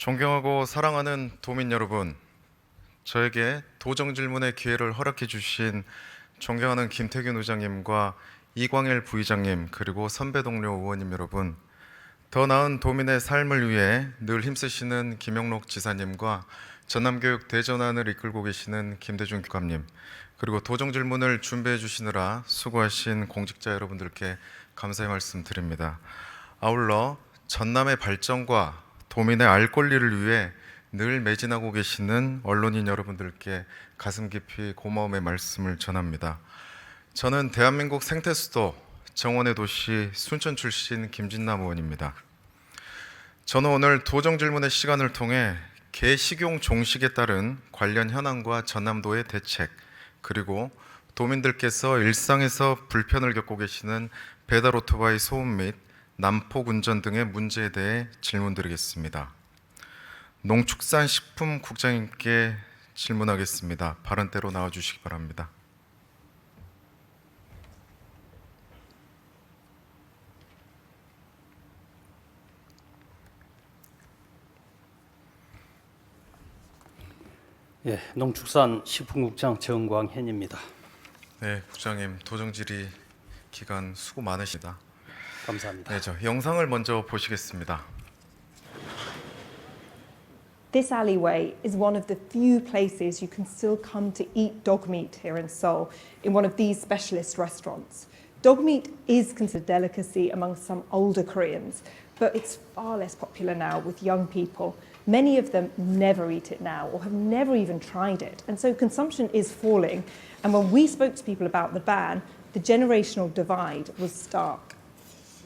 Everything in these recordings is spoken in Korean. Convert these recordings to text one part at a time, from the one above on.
존경하고 사랑하는 도민 여러분, 저에게 도정 질문의 기회를 허락해 주신 존경하는 김태균 의장님과 이광일 부의장님, 그리고 선배 동료 의원님 여러분, 더 나은 도민의 삶을 위해 늘 힘쓰시는 김영록 지사님과 전남교육 대전환을 이끌고 계시는 김대중 교감님, 그리고 도정 질문을 준비해 주시느라 수고하신 공직자 여러분들께 감사의 말씀 드립니다. 아울러 전남의 발전과 도민의 알 권리를 위해 늘 매진하고 계시는 언론인 여러분들께 가슴 깊이 고마움의 말씀을 전합니다. 저는 대한민국 생태수도 정원의 도시 순천 출신 김진남 의원입니다. 저는 오늘 도정 질문의 시간을 통해 개 식용 종식에 따른 관련 현황과 전남도의 대책, 그리고 도민들께서 일상에서 불편을 겪고 계시는 배달 오토바이 소음 및 난폭 운전 등의 문제에 대해 질문드리겠습니다. 농축산식품국장님께 질문하겠습니다. 발언대로 나와주시기 바랍니다. 예, 농축산식품국장 정광현입니다. 네, 국장님 도정 질의 기간 수고 많으시다. 감사합니다. 네, 저 영상을 먼저 보시겠습니다. This alleyway is one of the few places you can still come to eat dog meat here in Seoul, in one of these specialist restaurants. Dog meat is considered a delicacy among some older Koreans, but it's far less popular now with young people. Many of them never eat it now or have never even tried it, and so consumption is falling. And when we spoke to people about the ban, the generational divide was stark.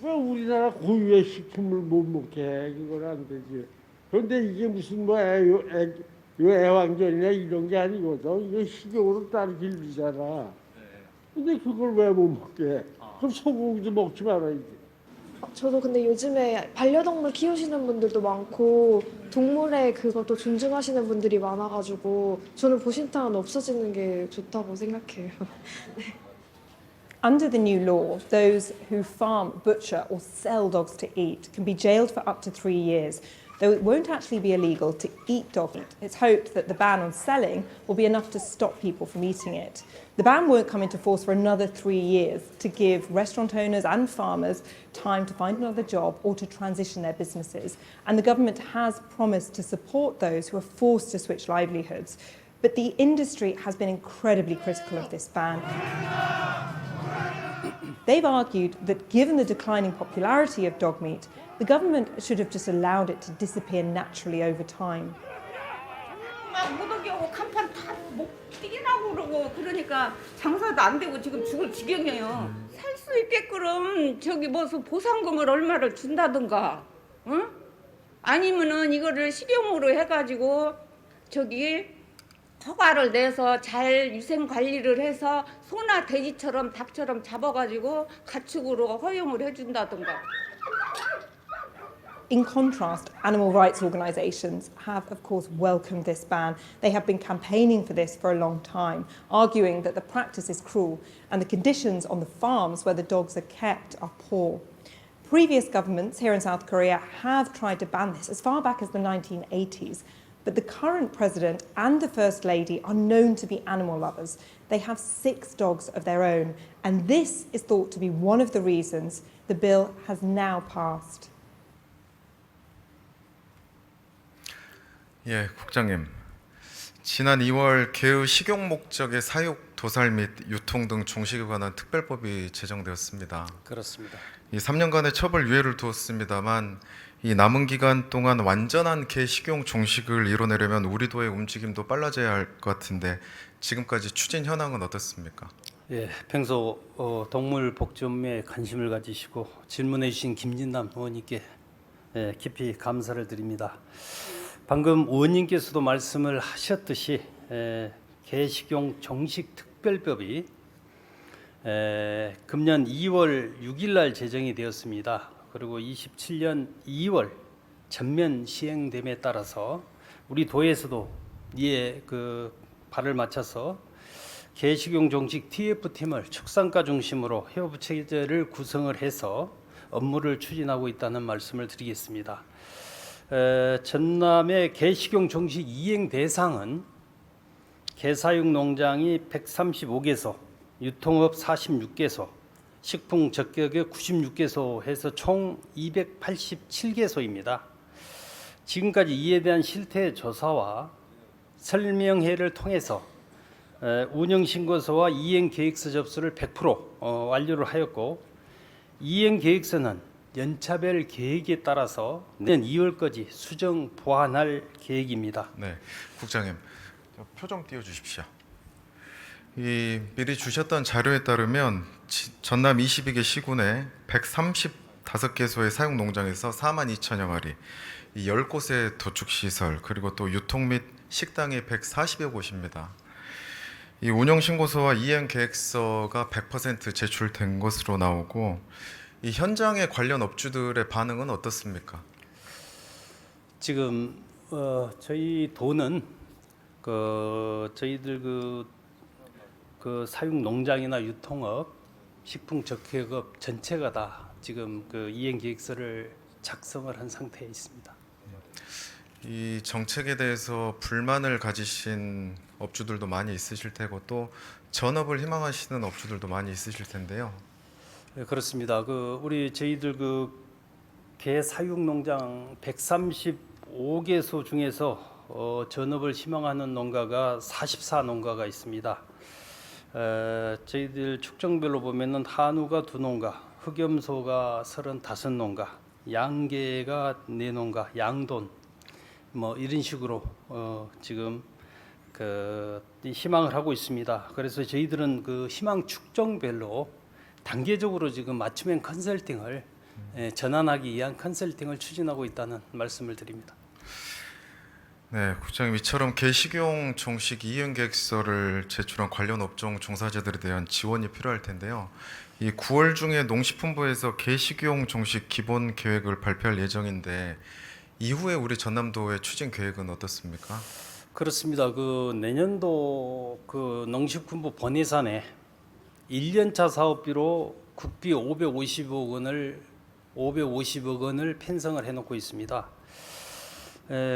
왜 우리나라 고유의 식품을 못 먹게 해? 그건 안 되지. 그런데 이게 무슨 뭐 애완견이나 이런 게 아니거든. 이게 식용으로 따로 길리잖아. 근데 그걸 왜 못 먹게 해? 그럼 소고기도 먹지 말아야지. 저도 근데 요즘에 반려동물 키우시는 분들도 많고 동물의 그것도 존중하시는 분들이 많아가지고 저는 보신탕은 없어지는 게 좋다고 생각해요. Under the new law, those who farm, butcher or sell dogs to eat can be jailed for up to 3 years, though it won't actually be illegal to eat dog meat. It's hoped that the ban on selling will be enough to stop people from eating it. The ban won't come into force for another 3 years to give restaurant owners and farmers time to find another job or to transition their businesses. And the government has promised to support those who are forced to switch livelihoods. But the industry has been incredibly critical of this ban. They've argued that given the declining popularity of dog meat, the government should have just allowed it to disappear naturally over time. 막 무더기하고 간판 다 목 튀기나고 그러고 그러니까 장사도 안 되고 지금 죽을 지경이에요. 살 수 있게끔 저기 무슨 보상금을 얼마를 준다든가, 응? 아니면은 이거를 식용으로 해가지고 저기 허가를 내서 잘 위생 관리를 해서 소나 돼지처럼 닭처럼 잡아가지고 가축으로 허용을 해준다든가. In contrast, animal rights organisations have, of course, welcomed this ban. They have been campaigning for this for a long time, arguing that the practice is cruel and the conditions on the farms where the dogs are kept are poor. Previous governments here in South Korea have tried to ban this as far back as the 1980s, but the current president and the first lady are known to be animal lovers. They have 6 dogs of their own, and this is thought to be one of the reasons the bill has now passed. 예, 국장님. 지난 2월 개의 식용 목적의 사육, 도살 및 유통 등 종식에 관한 특별법이 제정되었습니다. 그렇습니다. 이 3년간의 처벌 유예를 두었습니다만 이 남은 기간 동안 완전한 개 식용 종식을 이뤄내려면 우리 도의 움직임도 빨라져야 할 것 같은데 지금까지 추진 현황은 어떻습니까? 예, 평소 동물 복지업무에 관심을 가지시고 질문해 주신 김진남 의원님께 깊이 감사를 드립니다. 방금 의원님께서도 말씀을 하셨듯이 개 식용 종식 특별법이 금년 2월 6일 날 제정이 되었습니다. 그리고 27년 2월 전면 시행됨에 따라서 우리 도에서도 이에 그 발을 맞춰서 개 식용 종식 TF팀을 축산가 중심으로 협업 체제를 구성을 해서 업무를 추진하고 있다는 말씀을 드리겠습니다. 전남의 개식용 정식 이행 대상은 개사육 농장이 135개소, 유통업 46개소, 식품 적격역 96개소 해서 총 287개소입니다. 지금까지 이에 대한 실태 조사와 설명회를 통해서 운영신고서와 이행계획서 접수를 100% 완료를 하였고, 이행계획서는 연차별 계획에 따라서 내년 2월까지 수정 보완할 계획입니다. 네, 국장님 표정 띄워주십시오. 이 미리 주셨던 자료에 따르면 전남 22개 시군에 135개소의 사육 농장에서 42,000여 마리, 이 10곳의 도축시설, 그리고 또 유통 및 식당이 140여 곳입니다. 이 운영신고서와 이행계획서가 100% 제출된 것으로 나오고, 이 현장의 관련 업주들의 반응은 어떻습니까? 지금 저희 도는 저희들 그 사육 농장이나 유통업, 식품 적격업 전체가 다 지금 그 이행계획서를 작성을 한 상태에 있습니다. 이 정책에 대해서 불만을 가지신 업주들도 많이 있으실 테고, 또 전업을 희망하시는 업주들도 많이 있으실 텐데요. 네, 그렇습니다. 저희들 개 사육 농장 135개소 중에서 전업을 희망하는 농가가 44농가가 있습니다. 저희들 축정별로 보면은 한우가 2농가, 흑염소가 35농가, 양계가 4농가, 양돈 뭐 이런 식으로 지금 희망을 하고 있습니다. 그래서 저희들은 그 희망 축정별로 단계적으로 지금 맞춤형 컨설팅을 전환하기 위한 컨설팅을 추진하고 있다는 말씀을 드립니다. 네, 국장님, 이처럼 개식용 정식 이행계획서를 제출한 관련 업종 종사자들에 대한 지원이 필요할 텐데요. 이 9월 중에 농식품부에서 개식용 정식 기본 계획을 발표할 예정인데, 이후에 우리 전남도의 추진 계획은 어떻습니까? 그렇습니다. 내년도 농식품부 번예산에 1년차 사업비로 국비 550억 원을 편성을 해놓고 있습니다.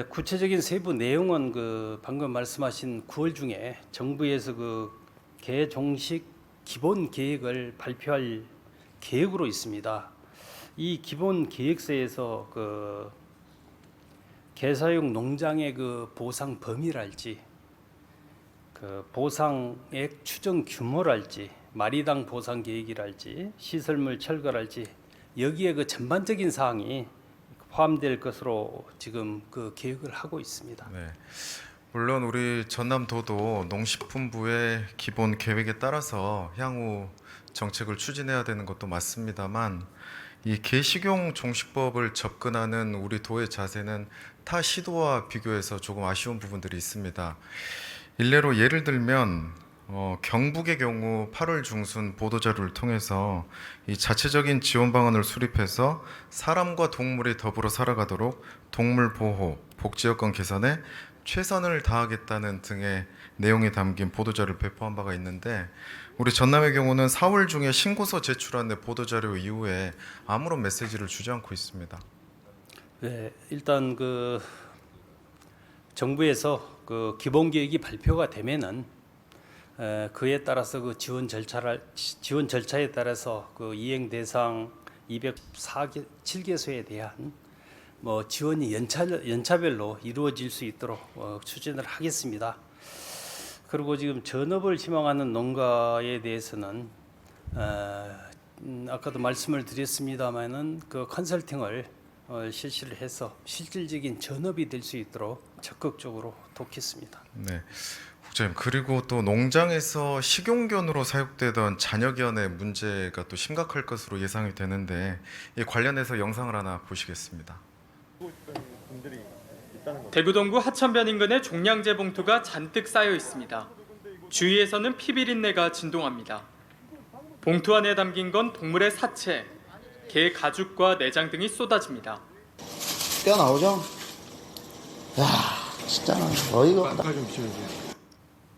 구체적인 세부 내용은 방금 말씀하신 9월 중에 정부에서 개종식 기본 계획을 발표할 계획으로 있습니다. 이 기본 계획서에서 개사육 농장의 보상 범위랄지, 보상액 추정 규모랄지, 마리당 보상 계획이랄지, 시설물 철거랄지, 여기에 전반적인 사항이 포함될 것으로 지금 계획을 하고 있습니다. 네, 물론 우리 전남도도 농식품부의 기본 계획에 따라서 향후 정책을 추진해야 되는 것도 맞습니다만, 이 개식용 종식법을 접근하는 우리 도의 자세는 타 시도와 비교해서 조금 아쉬운 부분들이 있습니다. 일례로 예를 들면 경북의 경우 8월 중순 보도자료를 통해서 이 자체적인 지원 방안을 수립해서 사람과 동물이 더불어 살아가도록 동물 보호, 복지 여건 개선에 최선을 다하겠다는 등의 내용이 담긴 보도자료를 배포한 바가 있는데, 우리 전남의 경우는 4월 중에 신고서 제출한 보도자료 이후에 아무런 메시지를 주지 않고 있습니다. 네, 일단 정부에서 기본 계획이 발표가 되면은 그에 따라서 지원 절차에 따라서 이행 대상 207개소에 대한 지원이 연차별로 이루어질 수 있도록 추진을 하겠습니다. 그리고 지금 전업을 희망하는 농가에 대해서는 아까도 말씀을 드렸습니다만은 컨설팅을 실시를 해서 실질적인 전업이 될 수 있도록 적극적으로 돕겠습니다. 네, 국장님, 그리고 또 농장에서 식용견으로 사육되던 잔여견의 문제가 또 심각할 것으로 예상이 되는데, 이 관련해서 영상을 하나 보시겠습니다. 대구동구 하천변 인근의 종량제 봉투가 잔뜩 쌓여 있습니다. 주위에서는 피비린내가 진동합니다. 봉투 안에 담긴 건 동물의 사체, 개 가죽과 내장 등이 쏟아집니다. 뛰어나오죠? 야, 진짜 어이가 없다.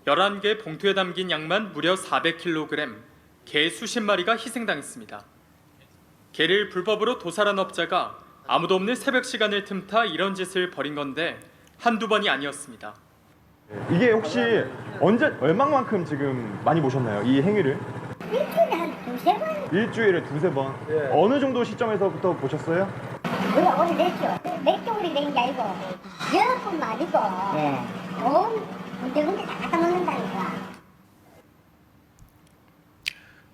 11개 봉투에 담긴 양만 무려 400kg, 개 수십 마리가 희생당했습니다. 개를 불법으로 도살한 업자가 아무도 없는 새벽 시간을 틈타 이런 짓을 벌인 건데 한두 번이 아니었습니다. 이게 혹시 언제 얼마만큼 지금 많이 보셨나요? 이 행위를? 일주일에 한 두세 번? 일주일에 두세 번. 어느 정도 시점에서부터 보셨어요? 우리가 오래됐죠. 맥주물이 된 게 아니고 여러 번 맞고 온 군데군데 다 갖다 놓는다니까.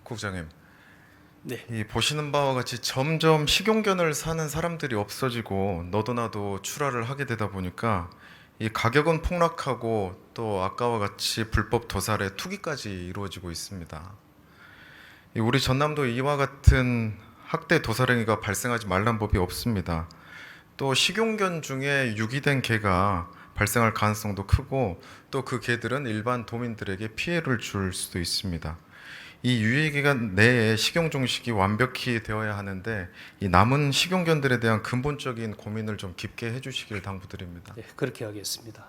국장님, 네. 이 보시는 바와 같이 점점 식용견을 사는 사람들이 없어지고 너도 나도 출하를 하게 되다 보니까 이 가격은 폭락하고 또 아까와 같이 불법 도살의 투기까지 이루어지고 있습니다. 우리 전남도 이와 같은 학대 도살 행위가 발생하지 말란 법이 없습니다. 또 식용견 중에 유기된 개가 발생할 가능성도 크고 또 그 개들은 일반 도민들에게 피해를 줄 수도 있습니다. 이 유예기간 내에 식용 종식이 완벽히 되어야 하는데 이 남은 식용견들에 대한 근본적인 고민을 좀 깊게 해주시길 당부드립니다. 네, 그렇게 하겠습니다.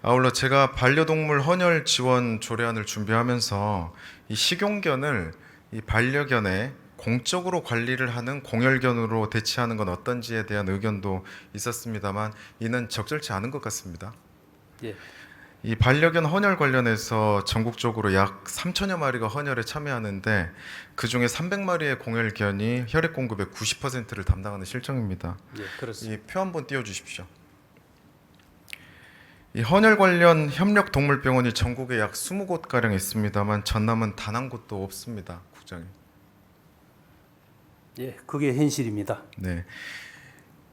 아울러 제가 반려동물 헌혈 지원 조례안을 준비하면서 이 식용견을 이 반려견에 공적으로 관리를 하는 공혈견으로 대체하는 건 어떤지에 대한 의견도 있었습니다만 이는 적절치 않은 것 같습니다. 예. 이 반려견 헌혈 관련해서 전국적으로 약 3천여 마리가 헌혈에 참여하는데 그 중에 300마리의 공혈견이 혈액 공급의 90%를 담당하는 실정입니다. 예, 그렇습니다. 이 표 한번 띄워주십시오. 이 헌혈 관련 협력 동물병원이 전국에 약 20곳 가량 있습니다만 전남은 단 한 곳도 없습니다, 국장님. 예, 그게 현실입니다. 네,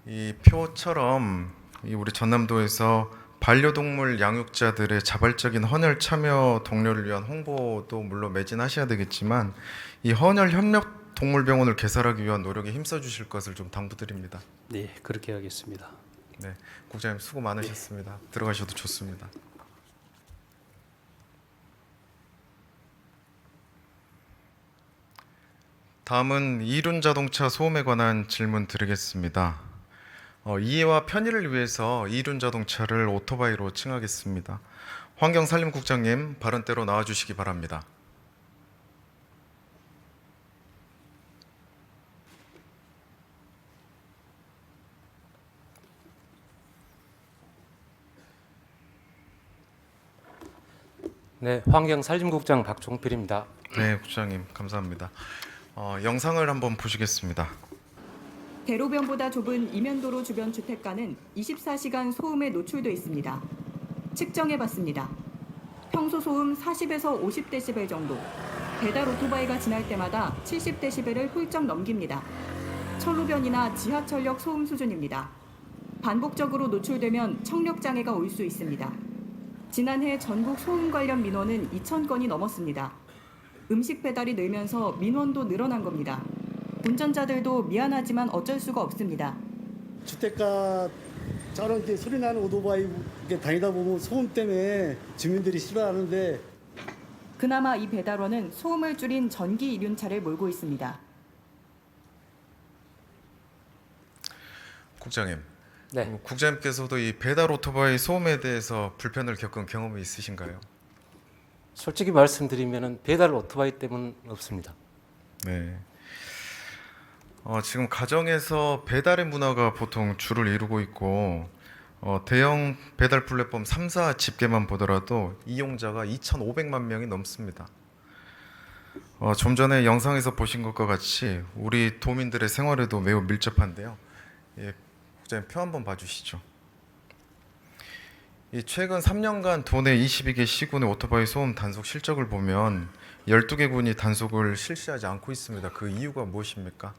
이 표처럼 우리 전남도에서 반려동물 양육자들의 자발적인 헌혈 참여 독려를 위한 홍보도 물론 매진하셔야 되겠지만 이 헌혈 협력 동물병원을 개설하기 위한 노력에 힘써 주실 것을 좀 당부드립니다. 네, 그렇게 하겠습니다. 네, 국장님 수고 많으셨습니다. 들어가셔도 좋습니다. 다음은 이륜 자동차 소음에 관한 질문 드리겠습니다. 이해와 편의를 위해서 이륜 자동차를 오토바이로 칭하겠습니다. 환경산림국장님 발언대로 나와주시기 바랍니다. 네, 환경산림국장 박종필입니다. 네, 국장님 감사합니다. 영상을 한번 보시겠습니다. 대로변보다 좁은 이면도로 주변 주택가는 24시간 소음에 노출돼 있습니다. 측정해봤습니다. 평소 소음 40에서 50데시벨 정도, 배달 오토바이가 지날 때마다 70데시벨을 훌쩍 넘깁니다. 철로변이나 지하철역 소음 수준입니다. 반복적으로 노출되면 청력장애가 올 수 있습니다. 지난해 전국 소음 관련 민원은 2,000건이 넘었습니다. 음식 배달이 늘면서 민원도 늘어난 겁니다. 운전자들도 미안하지만 어쩔 수가 없습니다. 주택가 저런 게 소리 나는 오토바이 이렇게 다니다 보면 소음 때문에 주민들이 싫어하는데 그나마 이 배달원은 소음을 줄인 전기 이륜차를 몰고 있습니다. 국장님, 네, 국장님께서도 이 배달 오토바이 소음에 대해서 불편을 겪은 경험이 있으신가요? 솔직히 말씀드리면 배달 오토바이 때문은 없습니다. 네. 지금 가정에서 배달의 문화가 보통 주를 이루고 있고 대형 배달 플랫폼 3사 집계만 보더라도 이용자가 2,500만 명이 넘습니다. 좀 전에 영상에서 보신 것과 같이 우리 도민들의 생활에도 매우 밀접한데요. 예, 국장님 표 한번 봐주시죠. 이 최근 3년간 도내 22개 시군의 오토바이 소음 단속 실적을 보면 12개 군이 단속을 실시하지 않고 있습니다. 그 이유가 무엇입니까?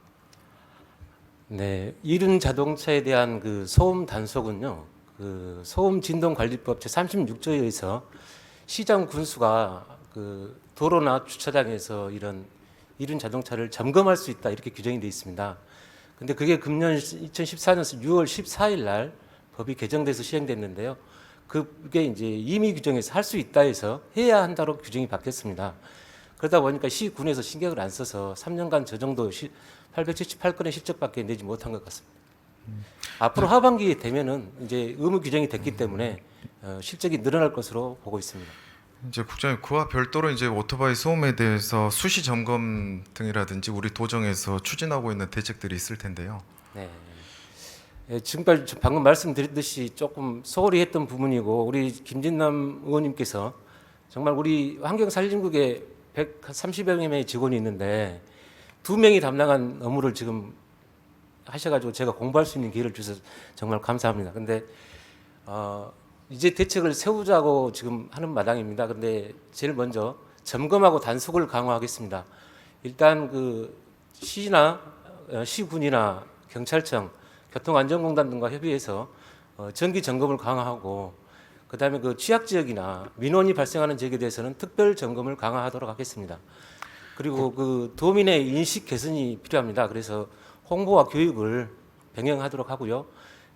네, 이륜 자동차에 대한 그 소음 단속은요, 그 소음 진동 관리법 제 36조에 의해서 시장 군수가 그 도로나 주차장에서 이런 이륜 자동차를 점검할 수 있다 이렇게 규정이 되어 있습니다. 근데 그게 금년 2014년 6월 14일 날 법이 개정돼서 시행됐는데요. 그게 이제 임의 규정에서 할 수 있다 해서 해야 한다로 규정이 바뀌었습니다. 그러다 보니까 시군에서 신경을 안 써서 3년간 저 정도 878건의 실적밖에 내지 못한 것 같습니다. 앞으로 하반기에 되면은 이제 의무 규정이 됐기 때문에 실적이 늘어날 것으로 보고 있습니다. 이제 국장님 그와 별도로 이제 오토바이 소음에 대해서 수시 점검 등이라든지 우리 도정에서 추진하고 있는 대책들이 있을 텐데요. 네. 예, 지금까지 방금 말씀드렸듯이 조금 소홀히 했던 부분이고 우리 김진남 의원님께서 정말 우리 환경산림국에 130여 명의 직원이 있는데 2명이 담당한 업무를 지금 하셔가지고 제가 공부할 수 있는 기회를 주셔서 정말 감사합니다. 근데 이제 대책을 세우자고 지금 하는 마당입니다. 근데 제일 먼저 점검하고 단속을 강화하겠습니다. 일단 그 시나 시군이나 경찰청, 교통안전공단 등과 협의해서 정기 점검을 강화하고 그다음에 그 취약 지역이나 민원이 발생하는 지역에 대해서는 특별 점검을 강화하도록 하겠습니다. 그리고 그 도민의 인식 개선이 필요합니다. 그래서 홍보와 교육을 병행하도록 하고요.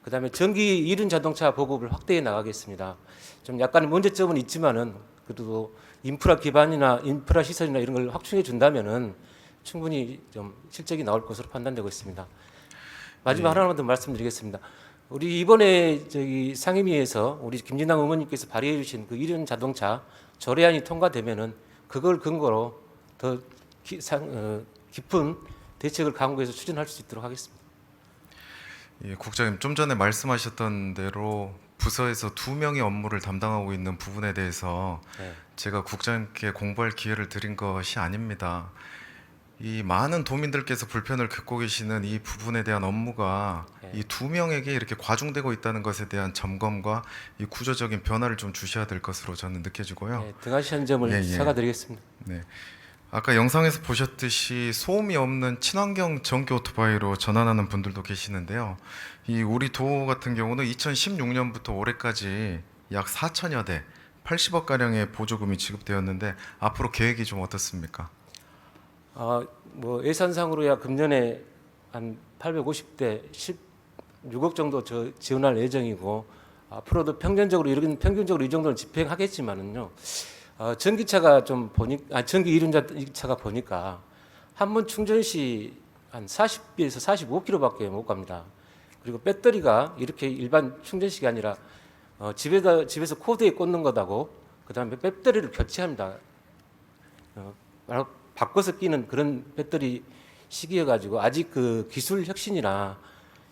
그다음에 전기 이륜 자동차 보급을 확대해 나가겠습니다. 좀 약간 문제점은 있지만은 그래도 인프라 기반이나 인프라 시설이나 이런 걸 확충해 준다면은 충분히 좀 실적이 나올 것으로 판단되고 있습니다. 마지막 하나만 더 말씀드리겠습니다. 우리 이번에 저기 상임위에서 우리 김진남 의원님께서 발의해 주신 그 이륜 자동차 조례안이 통과되면은 그걸 근거로 더 깊은 대책을 강구해서 추진할 수 있도록 하겠습니다. 예, 국장님 좀 전에 말씀하셨던 대로 부서에서 2명이 업무를 담당하고 있는 부분에 대해서 네. 제가 국장님께 공부할 기회를 드린 것이 아닙니다. 이 많은 도민들께서 불편을 겪고 계시는 이 부분에 대한 업무가 이 2명에게 이렇게 과중되고 있다는 것에 대한 점검과 이 구조적인 변화를 좀 주셔야 될 것으로 저는 느껴지고요. 네, 등하시한 점을 사과드리겠습니다. 네. 아까 영상에서 보셨듯이 소음이 없는 친환경 전기 오토바이로 전환하는 분들도 계시는데요. 이 우리 도 같은 경우는 2016년부터 올해까지 약 4천여 대, 80억 가량의 보조금이 지급되었는데 앞으로 계획이 좀 어떻습니까? 뭐 예산상으로야 금년에 한 850대 16억 정도 지원할 예정이고 앞으로도 평균적으로 이 정도는 집행하겠지만은요. 전기차가 좀 전기 이륜자차가 보니까 한 번 충전 시 한 40에서 45km밖에 못 갑니다. 그리고 배터리가 이렇게 일반 충전식이 아니라 집에서 코드에 꽂는 것하고 그다음에 배터리를 교체합니다. 바꿔서 끼는 그런 배터리 시기여 가지고 아직 그 기술 혁신이나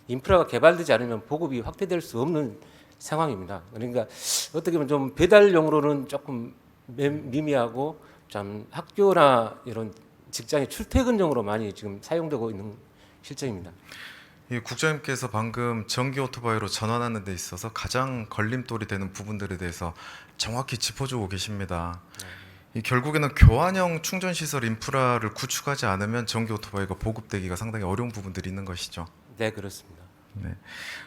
인프라가 개발되지 않으면 보급이 확대될 수 없는 상황입니다. 그러니까 어떻게 보면 좀 배달용으로는 조금 미미하고 좀 학교나 이런 직장의 출퇴근용으로 많이 지금 사용되고 있는 실정입니다. 국장님께서 방금 전기 오토바이로 전환하는 데 있어서 가장 걸림돌이 되는 부분들에 대해서 정확히 짚어주고 계십니다. 이 결국에는 교환형 충전 시설 인프라를 구축하지 않으면 전기 오토바이가 보급되기가 상당히 어려운 부분들이 있는 것이죠. 네, 그렇습니다. 네.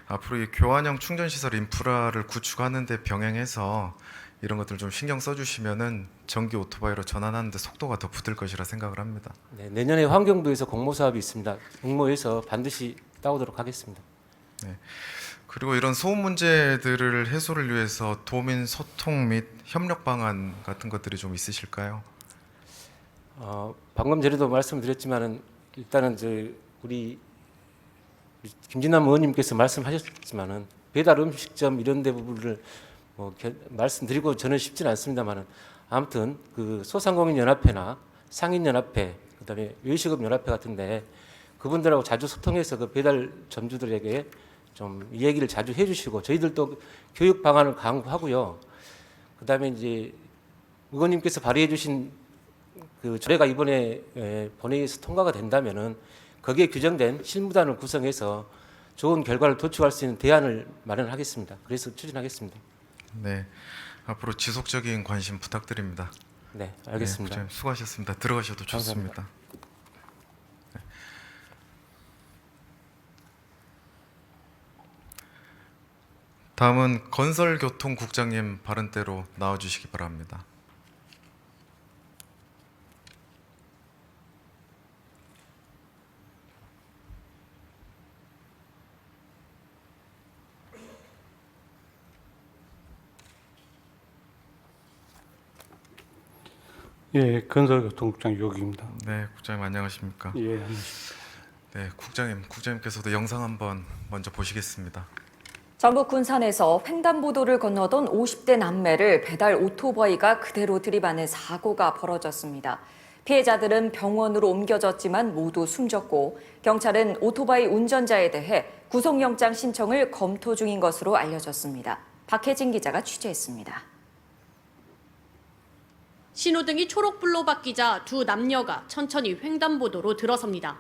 앞으로 이 교환형 충전 시설 인프라를 구축하는 데 병행해서 이런 것들 좀 신경 써주시면은 전기 오토바이로 전환하는 데 속도가 더 붙을 것이라 생각을 합니다. 네, 내년에 환경부에서 공모 사업이 있습니다. 공모해서 반드시 따오도록 하겠습니다. 네. 그리고 이런 소음 문제들을 해소를 위해서 도민 소통 및 협력 방안 같은 것들이 좀 있으실까요? 방금 전에도 말씀드렸지만은 일단은 우리 김진남 의원님께서 말씀하셨지만은 배달 음식점 이런 데 부분을 말씀드리고 저는 쉽지는 않습니다만은 아무튼 그 소상공인연합회나 상인연합회 그다음에 외식업연합회 같은데 그분들하고 자주 소통해서 그 배달 점주들에게 좀 얘기를 자주 해주시고 저희들도 교육 방안을 강구하고요. 그다음에 이제 의원님께서 발의해주신 그 조례가 이번에 본회의에서 통과가 된다면은 거기에 규정된 실무단을 구성해서 좋은 결과를 도출할 수 있는 대안을 마련하겠습니다. 그래서 추진하겠습니다. 네, 앞으로 지속적인 관심 부탁드립니다. 네, 알겠습니다. 네, 수고하셨습니다. 들어가셔도 좋습니다. 감사합니다. 네. 다음은 건설교통국장님 발언대로 나와주시기 바랍니다. 예, 건설교통국장 유혁입니다. 네, 국장님 안녕하십니까? 예, 안녕하십니까. 네, 국장님께서도 영상 한번 먼저 보시겠습니다. 전북 군산에서 횡단보도를 건너던 50대 남매를 배달 오토바이가 그대로 들이받는 사고가 벌어졌습니다. 피해자들은 병원으로 옮겨졌지만 모두 숨졌고 경찰은 오토바이 운전자에 대해 구속영장 신청을 검토 중인 것으로 알려졌습니다. 박혜진 기자가 취재했습니다. 신호등이 초록불로 바뀌자 두 남녀가 천천히 횡단보도로 들어섭니다.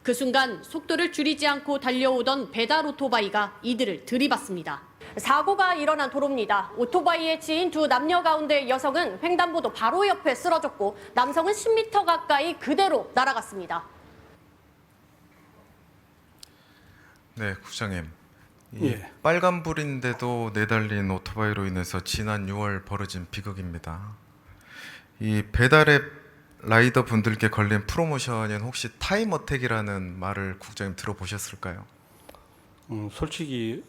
그 순간 속도를 줄이지 않고 달려오던 배달 오토바이가 이들을 들이받습니다. 사고가 일어난 도로입니다. 오토바이에 치인 두 남녀 가운데 여성은 횡단보도 바로 옆에 쓰러졌고 남성은 10m 가까이 그대로 날아갔습니다. 네, 국장님. 이 예. 빨간불인데도 내달린 오토바이로 인해서 지난 6월 벌어진 비극입니다. 이 배달앱 라이더 분들께 걸린 프로모션인 혹시 타임어택이라는 말을 국장님 들어보셨을까요? 솔직히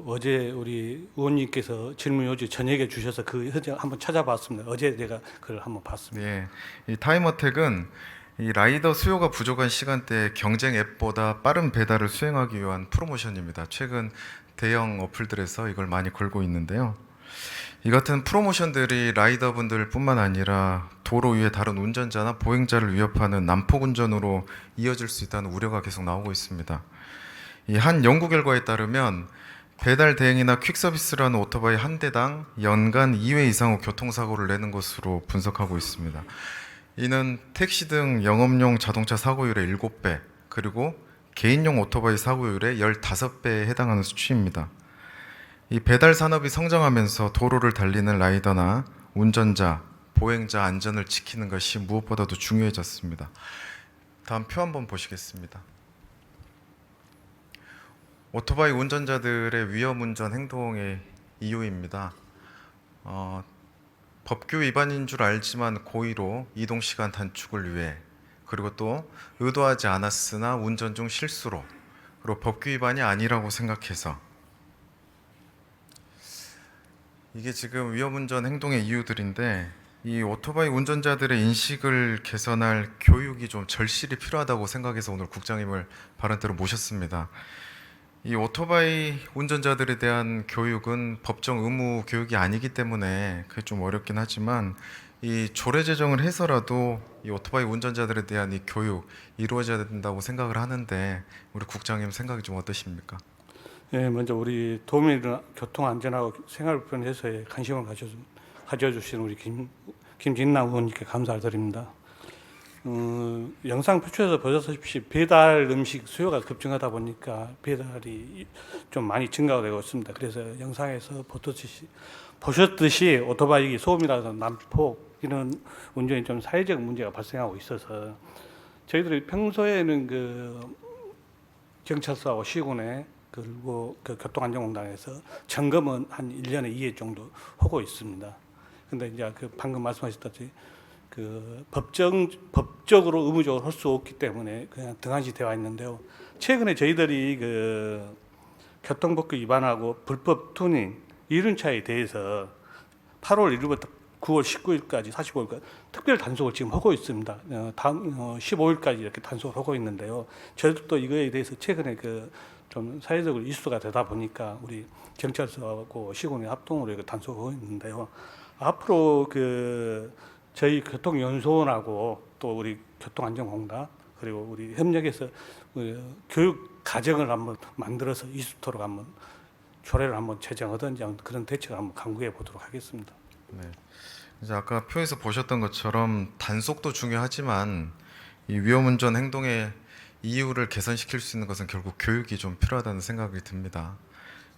어제 우리 의원님께서 질문 요지 저녁에 주셔서 그 현장 한번 찾아봤습니다. 어제 제가 그걸 한번 봤습니다. 예, 이 타임어택은 이 라이더 수요가 부족한 시간대에 경쟁 앱보다 빠른 배달을 수행하기 위한 프로모션입니다. 최근 대형 어플들에서 이걸 많이 걸고 있는데요. 이 같은 프로모션들이 라이더분들뿐만 아니라 도로 위에 다른 운전자나 보행자를 위협하는 난폭 운전으로 이어질 수 있다는 우려가 계속 나오고 있습니다. 이 한 연구 결과에 따르면 배달 대행이나 퀵서비스를 하는 오토바이 한 대당 연간 2회 이상의 교통사고를 내는 것으로 분석하고 있습니다. 이는 택시 등 영업용 자동차 사고율의 7배, 그리고 개인용 오토바이 사고율의 15배에 해당하는 수치입니다. 이 배달 산업이 성장하면서 도로를 달리는 라이더나 운전자, 보행자 안전을 지키는 것이 무엇보다도 중요해졌습니다. 다음 표 한번 보시겠습니다. 오토바이 운전자들의 위험운전 행동의 이유입니다. 법규 위반인 줄 알지만 고의로 이동시간 단축을 위해, 그리고 또 의도하지 않았으나 운전 중 실수로, 그리고 법규 위반이 아니라고 생각해서, 이게 지금 위험운전 행동의 이유들인데, 이 오토바이 운전자들의 인식을 개선할 교육이 좀 절실히 필요하다고 생각해서 오늘 국장님을 발언대로 모셨습니다. 이 오토바이 운전자들에 대한 교육은 법정 의무 교육이 아니기 때문에 그게 좀 어렵긴 하지만, 이 조례 제정을 해서라도 이 오토바이 운전자들에 대한 이 교육 이루어져야 된다고 생각을 하는데, 우리 국장님 생각이 좀 어떠십니까? 예, 먼저 우리 도민들 교통 안전하고 생활불편 해소에 관심을 가져주신 우리 김진남 의원님께 감사를 드립니다. 영상 표출에서 보셨다시피 배달 음식 수요가 급증하다 보니까 배달이 좀 많이 증가가 되고 있습니다. 그래서 영상에서 보셨듯이 오토바이 소음이라든가 난폭 이런 운전이 좀 사회적 문제가 발생하고 있어서 저희들이 평소에는 그 경찰서하고 시군에 그리고 그 교통안전공단에서 점검은 한 1년에 2회 정도 하고 있습니다. 근데 이제 그 방금 말씀하셨듯이 그 법적으로 의무적으로 할 수 없기 때문에 그냥 등한시 되어 있는데요. 최근에 저희들이 그 교통법규 위반하고 불법 투닝 이륜차에 대해서 8월 1일부터 9월 19일까지 45일까지 특별 단속을 지금 하고 있습니다. 다음 15일까지 이렇게 단속을 하고 있는데요. 저희도 이거에 대해서 최근에 그 좀 사회적으로 이슈가 되다 보니까 우리 경찰서하고 시군의 합동으로 이거 단속하고 있는데요. 앞으로 그 저희 교통연수원하고 또 우리 교통안전공단 그리고 우리 협력해서 교육 과정을 한번 만들어서 이수토록 한번 조례를 한번 제정하든지 그런 대책을 한번 강구해 보도록 하겠습니다. 네. 이제 아까 표에서 보셨던 것처럼 단속도 중요하지만 이 위험운전 행동의 이유를 개선시킬 수 있는 것은 결국 교육이 좀 필요하다는 생각이 듭니다.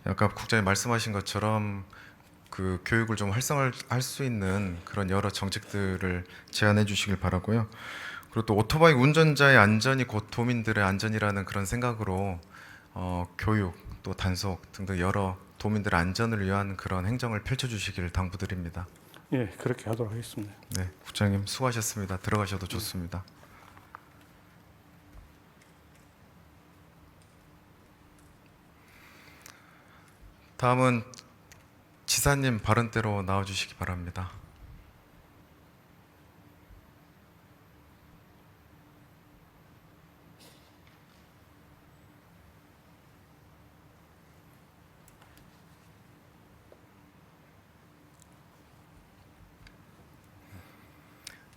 아까 국장님 말씀하신 것처럼 그 교육을 좀 활성화할 수 있는 그런 여러 정책들을 제안해 주시길 바라고요. 그리고 또 오토바이 운전자의 안전이 곧 도민들의 안전이라는 그런 생각으로 교육 또 단속 등등 여러 도민들의 안전을 위한 그런 행정을 펼쳐주시기를 당부드립니다. 예, 그렇게 하도록 하겠습니다. 네, 국장님 수고하셨습니다. 들어가셔도 좋습니다. 다음은 지사님 발언대로 나와주시기 바랍니다.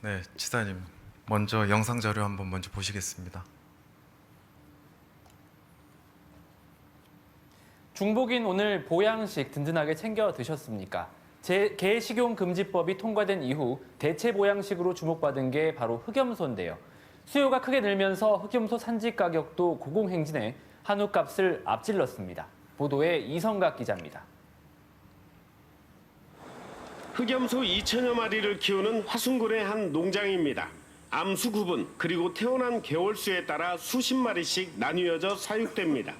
네, 지사님 먼저 영상 자료 한번 먼저 보시겠습니다. 중복인 오늘 보양식 든든하게 챙겨 드셨습니까? 개 식용 금지법이 통과된 이후 대체 보양식으로 주목받은 게 바로 흑염소인데요. 수요가 크게 늘면서 흑염소 산지 가격도 고공행진해 한우값을 앞질렀습니다. 보도에 이성각 기자입니다. 흑염소 2천여 마리를 키우는 화순군의 한 농장입니다. 암수 구분 그리고 태어난 개월수에 따라 수십 마리씩 나뉘어져 사육됩니다.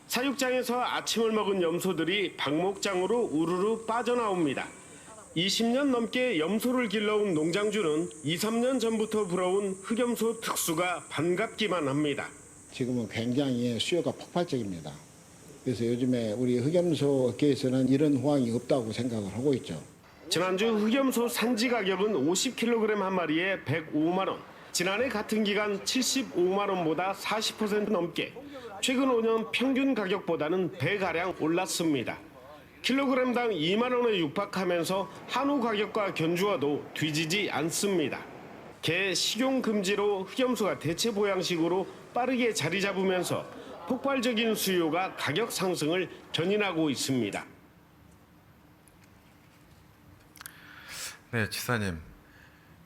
사육장에서 아침을 먹은 염소들이 방목장으로 우르르 빠져나옵니다. 20년 넘게 염소를 길러온 농장주는 2, 3년 전부터 불어온 흑염소 특수가 반갑기만 합니다. 지금은 굉장히 수요가 폭발적입니다. 그래서 요즘에 우리 흑염소 업계에서는 이런 호황이 없다고 생각을 하고 있죠. 지난주 흑염소 산지 가격은 50kg 한 마리에 105만 원. 지난해 같은 기간 75만 원보다 40% 넘게 최근 5년 평균 가격보다는 배가량 올랐습니다. 킬로그램당 2만 원에 육박하면서 한우 가격과 견주어도 뒤지지 않습니다. 개 식용 금지로 흑염소가 대체 보양식으로 빠르게 자리 잡으면서 폭발적인 수요가 가격 상승을 견인하고 있습니다. 네, 지사님.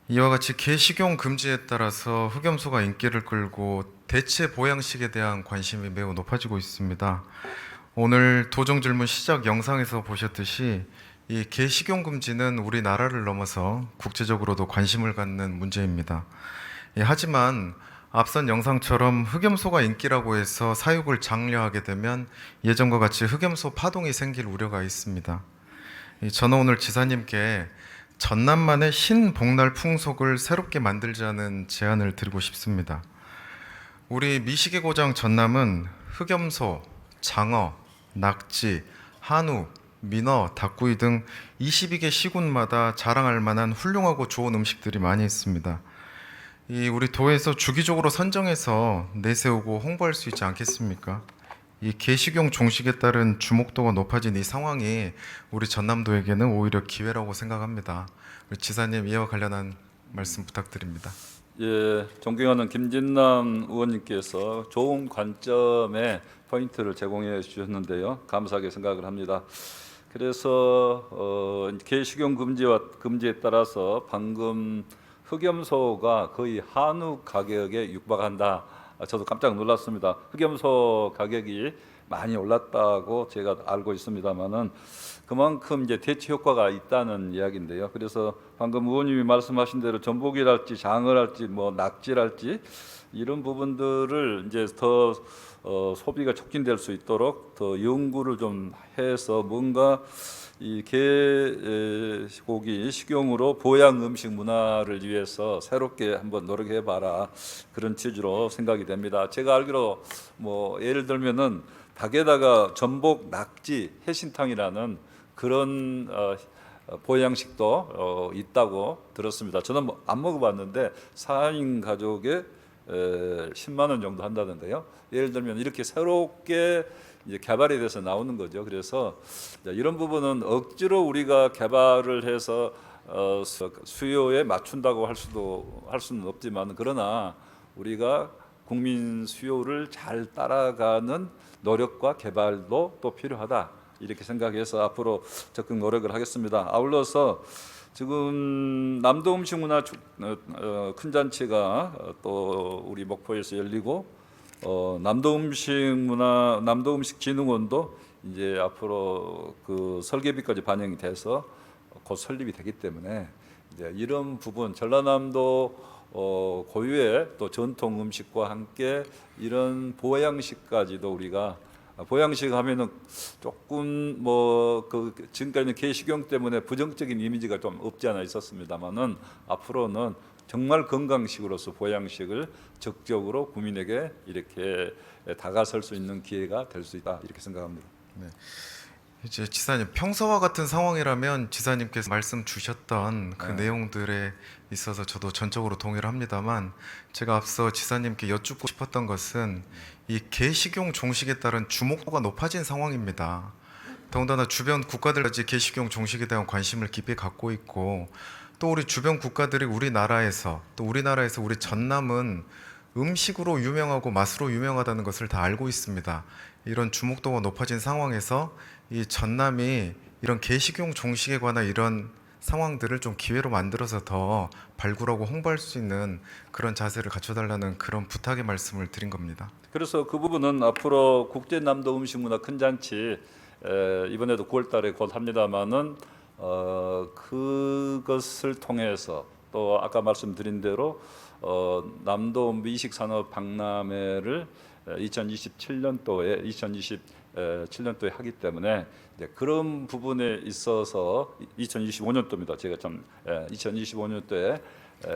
이와 같이 개 식용 금지에 따라서 흑염소가 인기를 끌고 대체 보양식에 대한 관심이 매우 높아지고 있습니다. 오늘 도정 질문 시작 영상에서 보셨듯이 이 개 식용 금지는 우리나라를 넘어서 국제적으로도 관심을 갖는 문제입니다. 하지만 앞선 영상처럼 흑염소가 인기라고 해서 사육을 장려하게 되면 예전과 같이 흑염소 파동이 생길 우려가 있습니다. 저는 오늘 지사님께 전남만의 신복날 풍속을 새롭게 만들자는 제안을 드리고 싶습니다. 우리 미식의 고장 전남은 흑염소, 장어, 낙지, 한우, 민어, 닭구이 등 22개 시군마다 자랑할 만한 훌륭하고 좋은 음식들이 많이 있습니다. 우리 도에서 주기적으로 선정해서 내세우고 홍보할 수 있지 않겠습니까? 이 개식용 종식에 따른 주목도가 높아진 이 상황이 우리 전남도에게는 오히려 기회라고 생각합니다. 우리 지사님 이와 관련한 말씀 부탁드립니다. 예, 존경하는 김진남 의원님께서 좋은 관점의 포인트를 제공해 주셨는데요. 감사하게 생각을 합니다. 그래서 개식용 금지에 따라서 방금 흑염소가 거의 한우 가격에 육박한다. 저도 깜짝 놀랐습니다. 흑염소 가격이 많이 올랐다고 제가 알고 있습니다만은 그만큼 이제 대체 효과가 있다는 이야기인데요. 그래서 방금 의원님이 말씀하신 대로 전복이랄지 장어랄지 뭐 낙지랄지 이런 부분들을 이제 더 소비가 촉진될 수 있도록 더 연구를 좀 해서 뭔가 이 개고기 식용으로 보양 음식 문화를 위해서 새롭게 한번 노력해 봐라 그런 취지로 생각이 됩니다. 제가 알기로 뭐 예를 들면은 닭에다가 전복, 낙지, 해신탕이라는 그런 보양식도 있다고 들었습니다. 저는 안 먹어봤는데 4인 가족에 10만 원 정도 한다던데요. 예를 들면 이렇게 새롭게 이제 개발이 돼서 나오는 거죠. 그래서 이런 부분은 억지로 우리가 개발을 해서 수요에 맞춘다고 할 수는 없지만 그러나 우리가 국민 수요를 잘 따라가는 노력과 개발도 또 필요하다 이렇게 생각해서 앞으로 적극 노력을 하겠습니다. 아울러서 지금 남도 음식 문화 큰 잔치가 또 우리 목포에서 열리고 남도 음식 진흥원도 이제 앞으로 그 설계비까지 반영이 돼서 곧 설립이 되기 때문에 이제 이런 부분 전라남도 고유의 또 전통 음식과 함께 이런 보양식까지도 우리가 보양식 하면은 조금 그 지금까지는 개식용 때문에 부정적인 이미지가 좀 없지 않아 있었습니다만은 앞으로는 정말 건강식으로서 보양식을 적극적으로 국민에게 이렇게 다가설 수 있는 기회가 될 수 있다 이렇게 생각합니다. 네. 이제 지사님 평소와 같은 상황이라면 지사님께서 말씀 주셨던 그 내용들에 있어서 저도 전적으로 동의를 합니다만 제가 앞서 지사님께 여쭙고 싶었던 것은 이 개식용 종식에 따른 주목도가 높아진 상황입니다. 더군다나 주변 국가들까지 개식용 종식에 대한 관심을 깊이 갖고 있고 또 우리 주변 국가들이 우리나라에서 우리 전남은 음식으로 유명하고 맛으로 유명하다는 것을 다 알고 있습니다. 이런 주목도가 높아진 상황에서 이 전남이 이런 게식용 종식에 관한 이런 상황들을 좀 기회로 만들어서 더 발굴하고 홍보할 수 있는 그런 자세를 갖춰달라는 그런 부탁의 말씀을 드린 겁니다. 그래서 그 부분은 앞으로 국제 남도 음식문화 큰 잔치 이번에도 9월달에 곧 합니다만은 그것을 통해서 또 아까 말씀드린 대로 남도 미식 산업 박람회를 2027년도에 하기 때문에 이제 그런 부분에 있어서 2025년도입니다. 제가 참 2025년도에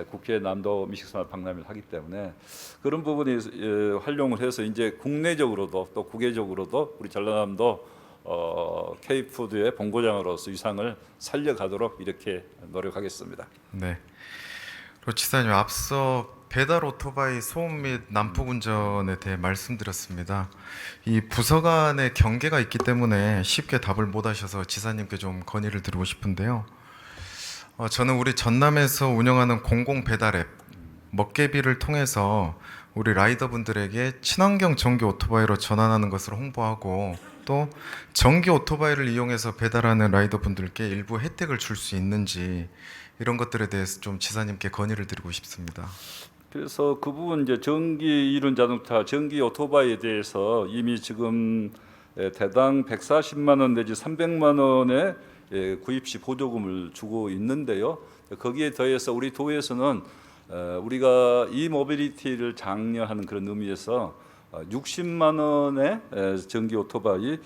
국회 남도 미식산업 박람회를 하기 때문에 그런 부분이 활용을 해서 이제 국내적으로도 또 국외적으로도 우리 전라남도 K푸드의 본고장으로서 위상을 살려가도록 이렇게 노력하겠습니다. 네. 그리고 지사님 앞서 배달 오토바이 소음 및 난폭 운전에 대해 말씀드렸습니다. 이 부서 간의 경계가 있기 때문에 쉽게 답을 못 하셔서 지사님께 좀 건의를 드리고 싶은데요. 저는 우리 전남에서 운영하는 공공 배달 앱 먹개비를 통해서 우리 라이더분들에게 친환경 전기 오토바이로 전환하는 것을 홍보하고 또 전기 오토바이를 이용해서 배달하는 라이더분들께 일부 혜택을 줄 수 있는지 이런 것들에 대해서 좀 지사님께 건의를 드리고 싶습니다. 그래서 그 부분 이제 전기 이륜 자동차, 전기 오토바이에 대해서 이미 지금 대당 140만 원 내지 300만 원의 구입 시 보조금을 주고 있는데요. 거기에 더해서 우리 도에서는 우리가 이 모빌리티를 장려하는 그런 의미에서 60만 원의 전기 오토바이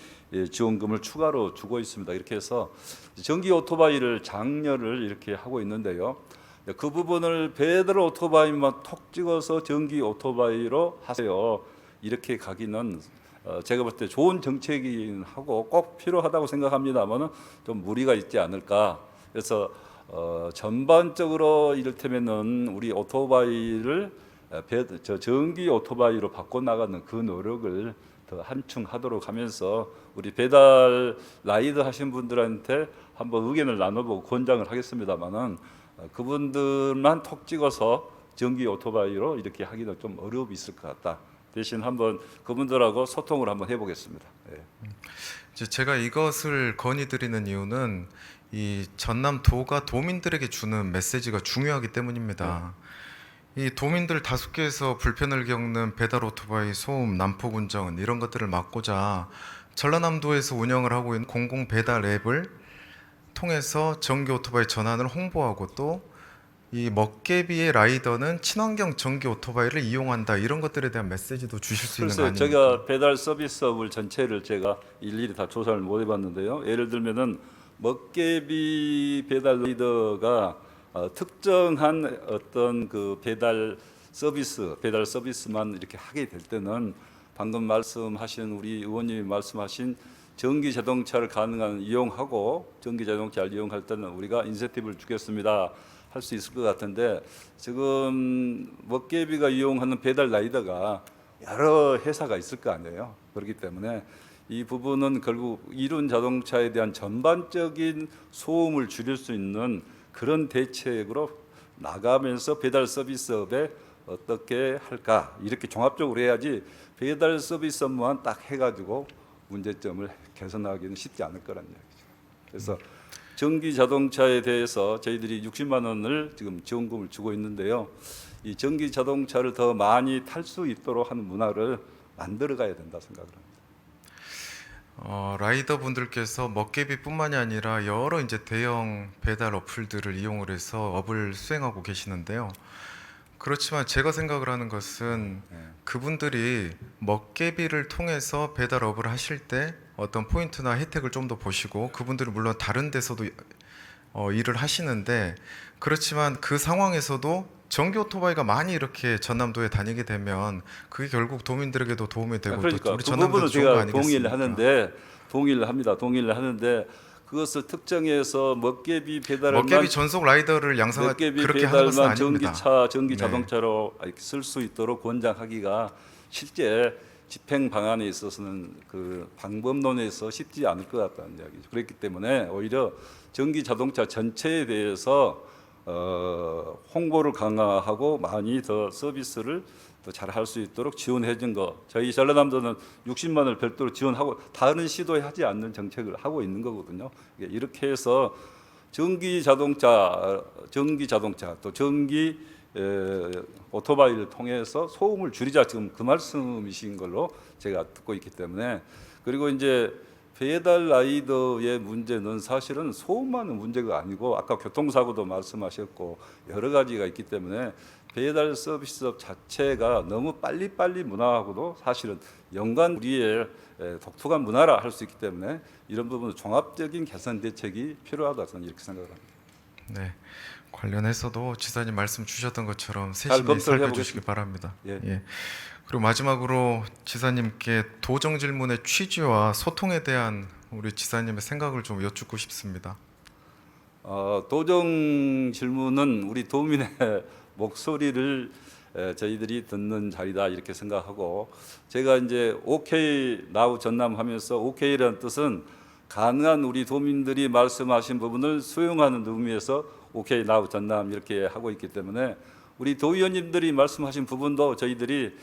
지원금을 추가로 주고 있습니다. 이렇게 해서 전기 오토바이를 장려를 이렇게 하고 있는데요. 그 부분을 배달 오토바이만 톡 찍어서 전기 오토바이로 하세요. 이렇게 가기는 제가 볼 때 좋은 정책이긴 하고 꼭 필요하다고 생각합니다만은 좀 무리가 있지 않을까. 그래서 전반적으로 이를테면은 우리 오토바이를 전기 오토바이로 바꿔 나가는 그 노력을 더 한층하도록 하면서 우리 배달 라이더 하신 분들한테 한번 의견을 나눠보고 권장을 하겠습니다만은 그분들만 톡 찍어서 전기 오토바이로 이렇게 하기는 좀 어려움이 있을 것 같다. 대신 한번 그분들하고 소통을 한번 해보겠습니다. 예. 제가 이것을 건의드리는 이유는 이 전남도가 도민들에게 주는 메시지가 중요하기 때문입니다. 이 도민들 다수께서 불편을 겪는 배달 오토바이 소음, 난폭 운전 이런 것들을 막고자 전라남도에서 운영을 하고 있는 공공 배달 앱을 통해서 전기 오토바이 전환을 홍보하고 또 이 먹개비의 라이더는 친환경 전기 오토바이를 이용한다 이런 것들에 대한 메시지도 주실 수 있는 거 아닙니까? 제가 배달 서비스업을 전체를 제가 일일이 다 조사를 못 해봤는데요. 예를 들면은 먹개비 배달 라이더가 특정한 어떤 그 배달 서비스만 이렇게 하게 될 때는 방금 말씀하신 우리 의원님이 말씀하신 전기 자동차를 가능한 이용하고 전기 자동차를 이용할 때는 우리가 인센티브를 주겠습니다 할 수 있을 것 같은데 지금 먹개비가 이용하는 배달 라이더가 여러 회사가 있을 거 아니에요. 그렇기 때문에 이 부분은 결국 이륜 자동차에 대한 전반적인 소음을 줄일 수 있는 그런 대책으로 나가면서 배달 서비스업에 어떻게 할까 이렇게 종합적으로 해야지 배달 서비스업만 딱 해가지고 문제점을 개선하기는 쉽지 않을 거란 이야기죠. 그래서 전기 자동차에 대해서 저희들이 60만 원을 지금 지원금을 주고 있는데요. 이 전기 자동차를 더 많이 탈 수 있도록 하는 문화를 만들어가야 된다 생각을 합니다. 라이더 분들께서 먹개비뿐만이 아니라 여러 이제 대형 배달 어플들을 이용을 해서 업을 수행하고 계시는데요. 그렇지만 제가 생각을 하는 것은 그분들이 먹개비를 통해서 배달업을 하실 때 어떤 포인트나 혜택을 좀 더 보시고 그분들은 물론 다른 데서도 일을 하시는데 그렇지만 그 상황에서도 전기 오토바이가 많이 이렇게 전남도에 다니게 되면 그게 결국 도민들에게도 도움이 되고 그러니까 또 우리 그 전남도 부분은 좋은 거 제가 아니겠습니까? 동의를 하는데 그것을 특정해서 먹개비 배달만 먹개비 전속 라이더를 양성하 그렇게 하는 것은 아닙니다. 전기 자동차로 쓸 수 있도록 권장하기가 실제 집행 방안에 있어서는 그 방법론에서 쉽지 않을 것 같다는 이야기죠. 그렇기 때문에 오히려 전기 자동차 전체에 대해서 홍보를 강화하고 많이 더 서비스를 더 잘 할 수 있도록 지원해 준 거. 저희 전라남도는 60만 원을 별도로 지원하고 다른 시도하지 않는 정책을 하고 있는 거거든요. 이렇게 해서 전기 자동차 또 전기 오토바이를 통해서 소음을 줄이자, 지금 그 말씀이신 걸로 제가 듣고 있기 때문에. 그리고 이제 배달 라이더의 문제는 사실은 소음만은 문제가 아니고 아까 교통사고도 말씀하셨고 여러 가지가 있기 때문에 배달 서비스업 자체가 너무 빨리빨리 문화하고도 사실은 연관 우리의 독특한 문화라 할 수 있기 때문에 이런 부분 종합적인 개선 대책이 필요하다 저는 이렇게 생각을 합니다. 네, 관련해서도 지사님 말씀 주셨던 것처럼 잘 세심히 검토를 살펴주시기 해보겠습니다. 바랍니다. 예. 그리고 마지막으로 지사님께 도정 질문의 취지와 소통에 대한 우리 지사님의 생각을 좀 여쭙고 싶습니다. 도정 질문은 우리 도민의 목소리를 저희들이 듣는 자리다 이렇게 생각하고, 제가 이제 OK 나우 전남하면서 OK라는 뜻은 가능한 우리 도민들이 말씀하신 부분을 수용하는 의미에서 OK 나우 전남 이렇게 하고 있기 때문에 우리 도의원님들이 말씀하신 부분도 저희들이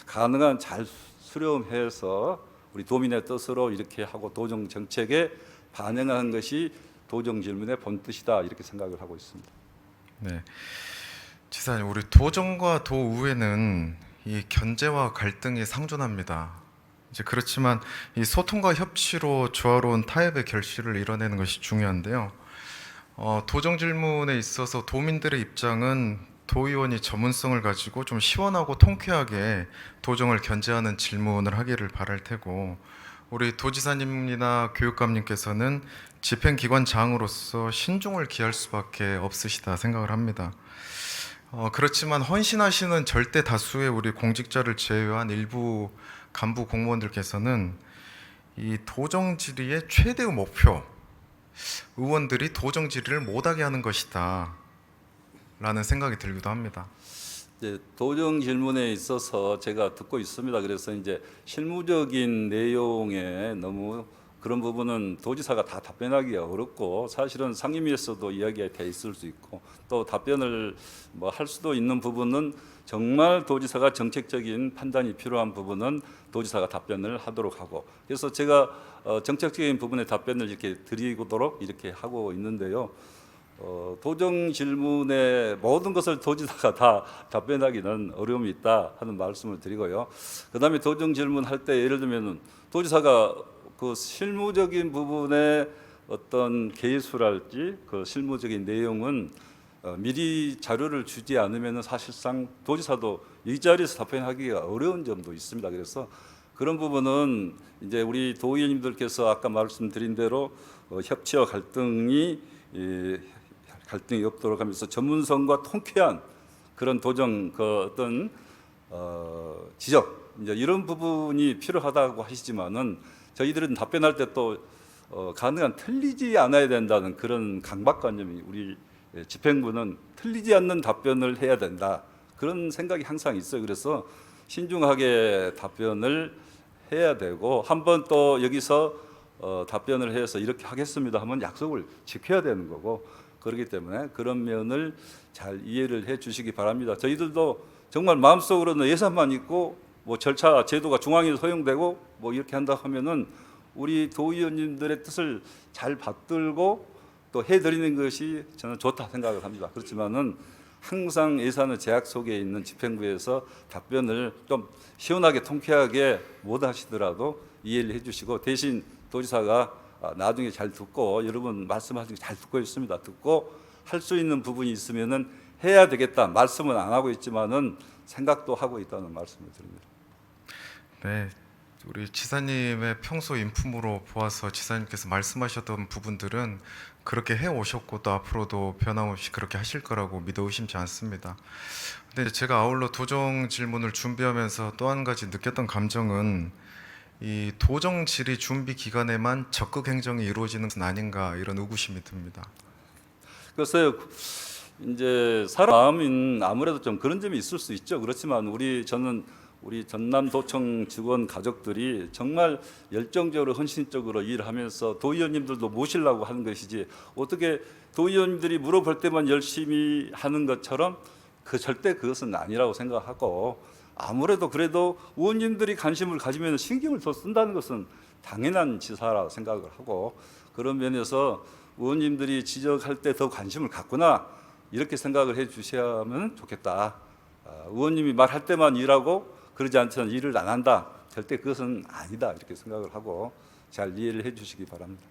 가능한 잘 수렴해서 우리 도민의 뜻으로 이렇게 하고 도정 정책에 반영하는 것이 도정 질문의 본뜻이다 이렇게 생각을 하고 있습니다. 네, 지사님, 우리 도정과 도의회는 이 견제와 갈등이 상존합니다. 이제 그렇지만 이 소통과 협치로 조화로운 타협의 결실을 이뤄내는 것이 중요한데요. 도정 질문에 있어서 도민들의 입장은 도의원이 전문성을 가지고 좀 시원하고 통쾌하게 도정을 견제하는 질문을 하기를 바랄 테고, 우리 도지사님이나 교육감님께서는 집행기관장으로서 신중을 기할 수밖에 없으시다 생각을 합니다. 그렇지만 헌신하시는 절대 다수의 우리 공직자를 제외한 일부 간부 공무원들께서는 이 도정 질의의 최대의 목표, 의원들이 도정 질의를 못하게 하는 것이다 라는 생각이 들기도 합니다. 이제 도정 질문에 있어서 제가 듣고 있습니다. 그래서 이제 실무적인 내용에 너무 그런 부분은 도지사가 다 답변하기가 어렵고, 사실은 상임위에서도 이야기가 돼 있을 수 있고, 또 답변을 뭐 할 수도 있는 부분은 정말 도지사가 정책적인 판단이 필요한 부분은 도지사가 답변을 하도록 하고, 그래서 제가 정책적인 부분에 답변을 이렇게 드리도록 이렇게 하고 있는데요. 도정 질문의 모든 것을 도지사가 다 답변하기는 어려움이 있다 하는 말씀을 드리고요. 그다음에 도정 질문 할 때 예를 들면 도지사가 그 실무적인 부분에 어떤 개수랄지 그 실무적인 내용은 미리 자료를 주지 않으면 사실상 도지사도 이 자리에서 답변하기가 어려운 점도 있습니다. 그래서 그런 부분은 이제 우리 도의원님들께서 아까 말씀드린 대로 협치와 갈등이 없도록 하면서 전문성과 통쾌한 그런 도정 그 어떤 지적 이제 이런 부분이 필요하다고 하시지만은 저희들은 답변할 때 또 가능한 틀리지 않아야 된다는 그런 강박관념이 우리 집행부는 틀리지 않는 답변을 해야 된다 그런 생각이 항상 있어요. 그래서 신중하게 답변을 해야 되고, 한번 또 여기서 답변을 해서 이렇게 하겠습니다 하면 약속을 지켜야 되는 거고, 그렇기 때문에 그런 면을 잘 이해를 해 주시기 바랍니다. 저희들도 정말 마음속으로는 예산만 있고 뭐 절차 제도가 중앙에서 허용되고 뭐 이렇게 한다 하면은 우리 도의원님들의 뜻을 잘 받들고 또 해드리는 것이 저는 좋다 생각을 합니다. 그렇지만은 항상 예산의 제약 속에 있는 집행부에서 답변을 좀 시원하게 통쾌하게 못 하시더라도 이해를 해주시고, 대신 도지사가 나중에 잘 듣고 여러분 말씀하신 거 잘 듣고 있습니다. 듣고 할 수 있는 부분이 있으면은 해야 되겠다. 말씀은 안 하고 있지만은 생각도 하고 있다는 말씀을 드립니다. 네, 우리 지사님의 평소 인품으로 보아서 지사님께서 말씀하셨던 부분들은 그렇게 해 오셨고 또 앞으로도 변함없이 그렇게 하실 거라고 믿어 의심치 않습니다. 근데 제가 아울러 도정 질문을 준비하면서 또 한 가지 느꼈던 감정은 이 도정 질의 준비 기간에만 적극 행정이 이루어지는 것은 아닌가 이런 의구심이 듭니다. 글쎄요, 이제 사람 마음은 아무래도 좀 그런 점이 있을 수 있죠. 그렇지만 저는 우리 전남도청 직원 가족들이 정말 열정적으로 헌신적으로 일하면서 도의원님들도 모시려고 하는 것이지 어떻게 도의원님들이 물어볼 때만 열심히 하는 것처럼 절대 그것은 아니라고 생각하고 아무래도 그래도 의원님들이 관심을 가지면 신경을 더 쓴다는 것은 당연한 지사라고 생각을 하고 그런 면에서 의원님들이 지적할 때 더 관심을 갖구나 이렇게 생각을 해 주셔야면 좋겠다. 의원님이 말할 때만 일하고 그러지 않고는 일을 안 한다. 절대 그것은 아니다. 이렇게 생각을 하고 잘 이해를 해 주시기 바랍니다.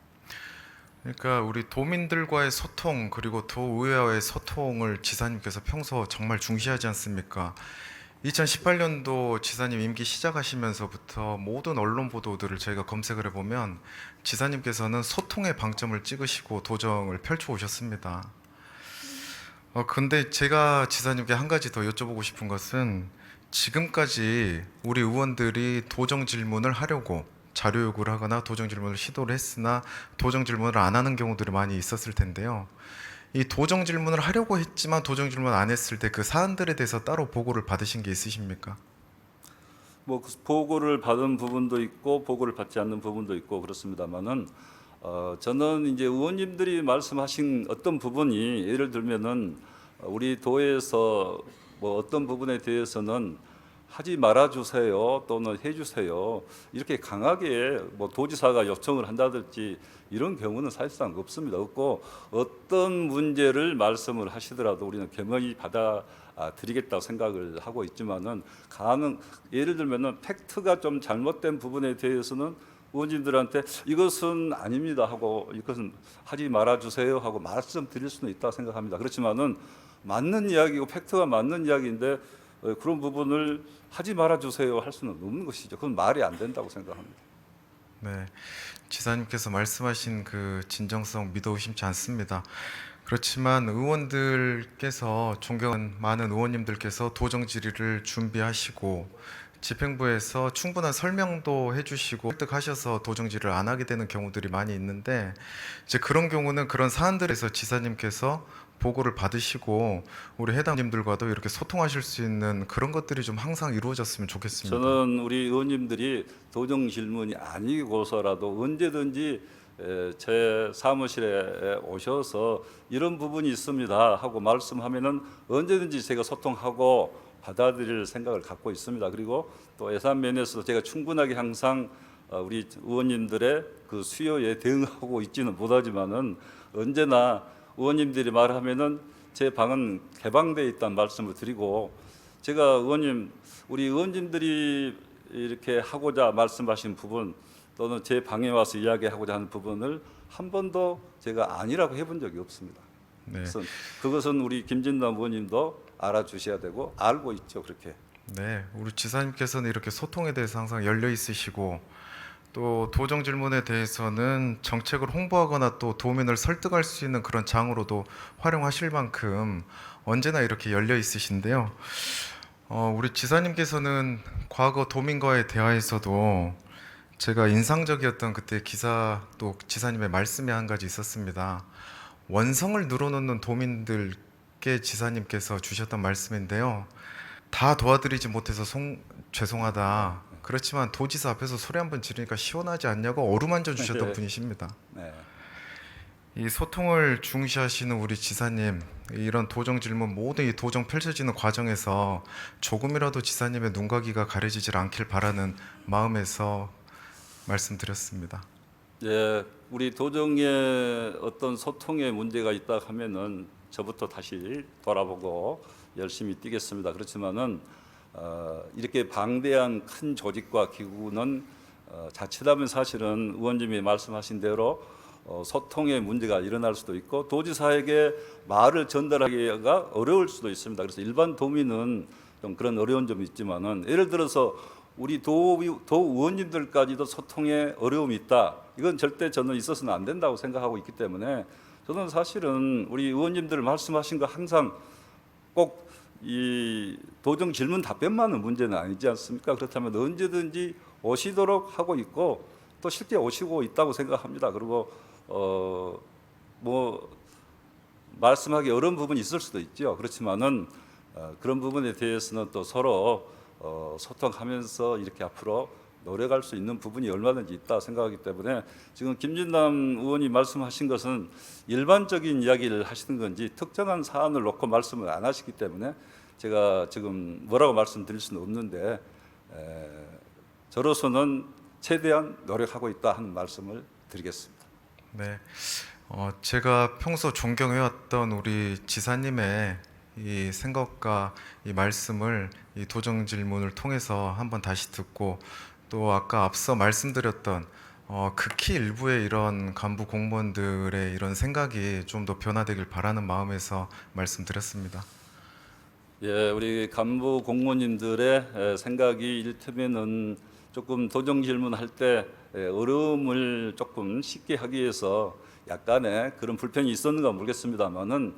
그러니까 우리 도민들과의 소통 그리고 도의회와의 소통을 지사님께서 평소 정말 중시하지 않습니까? 2018년도 지사님 임기 시작하시면서부터 모든 언론 보도들을 저희가 검색을 해보면 지사님께서는 소통의 방점을 찍으시고 도정을 펼쳐 오셨습니다. 근데 제가 지사님께 한 가지 더 여쭤보고 싶은 것은 지금까지 우리 의원들이 도정 질문을 하려고 자료 요구를 하거나 도정 질문을 시도를 했으나 도정 질문을 안 하는 경우들이 많이 있었을 텐데요. 이 도정 질문을 하려고 했지만 도정 질문 안 했을 때 그 사안들에 대해서 따로 보고를 받으신 게 있으십니까? 뭐 보고를 받은 부분도 있고 보고를 받지 않는 부분도 있고 그렇습니다만은 저는 이제 의원님들이 말씀하신 어떤 부분이 예를 들면은 우리 도에서 뭐 어떤 부분에 대해서는 하지 말아 주세요 또는 해 주세요 이렇게 강하게 뭐 도지사가 요청을 한다든지 이런 경우는 사실상 없습니다. 없고 어떤 문제를 말씀을 하시더라도 우리는 겸허히 받아들이겠다고 생각을 하고 있지만은 예를 들면은 팩트가 좀 잘못된 부분에 대해서는 의원님들한테 이것은 아닙니다 하고 이것은 하지 말아 주세요 하고 말씀드릴 수는 있다고 생각합니다. 그렇지만은 맞는 이야기고 팩트가 맞는 이야기인데 그런 부분을 하지 말아 주세요 할 수는 없는 것이죠. 그건 말이 안 된다고 생각합니다. 네, 지사님께서 말씀하신 그 진정성 믿어 의심치 않습니다. 그렇지만 의원들께서 존경하는 많은 의원님들께서 도정 질의를 준비하시고 집행부에서 충분한 설명도 해주시고 획득하셔서 도정 질의를 안 하게 되는 경우들이 많이 있는데 이제 그런 경우는 그런 사안들에서 지사님께서 보고를 받으시고 우리 해당님들과도 이렇게 소통하실 수 있는 그런 것들이 좀 항상 이루어졌으면 좋겠습니다. 저는 우리 의원님들이 도정 질문이 아니고서라도 언제든지 제 사무실에 오셔서 이런 부분이 있습니다 하고 말씀하면은 언제든지 제가 소통하고 받아들일 생각을 갖고 있습니다. 그리고 또 예산 면에서도 제가 충분하게 항상 우리 의원님들의 그 수요에 대응하고 있지는 못하지만은 언제나 의원님들이 말하면은 제 방은 개방되어 있다는 말씀을 드리고 제가 우리 의원님들이 이렇게 하고자 말씀하신 부분 또는 제 방에 와서 이야기하고자 하는 부분을 한 번도 제가 아니라고 해본 적이 없습니다. 네. 그것은 우리 김진남 의원님도 알아주셔야 되고 알고 있죠. 그렇게. 네, 우리 지사님께서는 이렇게 소통에 대해서 항상 열려 있으시고 또 도정 질문에 대해서는 정책을 홍보하거나 또 도민을 설득할 수 있는 그런 장으로도 활용하실 만큼 언제나 이렇게 열려 있으신데요. 우리 지사님께서는 과거 도민과의 대화에서도 제가 인상적이었던 그때 기사 또 지사님의 말씀이 한 가지 있었습니다. 원성을 늘어놓는 도민들께 지사님께서 주셨던 말씀인데요. 다 도와드리지 못해서 죄송하다. 그렇지만 도지사 앞에서 소리 한번 지르니까 시원하지 않냐고 어루만져 주셨던 네. 분이십니다. 네. 이 소통을 중시하시는 우리 지사님, 이런 도정 질문 모든 이 도정 펼쳐지는 과정에서 조금이라도 지사님의 눈가기가 가려지질 않길 바라는 마음에서 말씀드렸습니다. 예, 우리 도정에 어떤 소통에 문제가 있다 하면은 저부터 다시 돌아보고 열심히 뛰겠습니다. 그렇지만은 이렇게 방대한 큰 조직과 기구는 자칫하면 사실은 의원님이 말씀하신 대로 소통에 문제가 일어날 수도 있고 도지사에게 말을 전달하기가 어려울 수도 있습니다. 그래서 일반 도민은 좀 그런 어려운 점이 있지만은 예를 들어서 우리 도 의원님들까지도 소통에 어려움이 있다. 이건 절대 저는 있어서는 안 된다고 생각하고 있기 때문에 저는 사실은 우리 의원님들 말씀하신 거 항상 꼭 이 도정 질문 답변만은 문제는 아니지 않습니까? 그렇다면 언제든지 오시도록 하고 있고 또 실제 오시고 있다고 생각합니다. 그리고 뭐 말씀하기 어려운 부분이 있을 수도 있죠. 그렇지만은 그런 부분에 대해서는 또 서로 소통하면서 이렇게 앞으로 노력할 수 있는 부분이 얼마든지 있다 생각하기 때문에 지금 김진남 의원이 말씀하신 것은 일반적인 이야기를 하시는 건지 특정한 사안을 놓고 말씀을 안 하시기 때문에 제가 지금 뭐라고 말씀드릴 수는 없는데 저로서는 최대한 노력하고 있다 하는 말씀을 드리겠습니다. 네, 제가 평소 존경해왔던 우리 지사님의 이 생각과 이 말씀을 이 도정 질문을 통해서 한번 다시 듣고 또 아까 앞서 말씀드렸던 극히 일부의 이런 간부 공무원들의 이런 생각이 좀 더 변화되길 바라는 마음에서 말씀드렸습니다. 예, 우리 간부 공무원님들의 생각이 이를테면은 조금 도정 질문할 때 어려움을 조금 쉽게 하기 위해서 약간의 그런 불편이 있었는가 모르겠습니다만은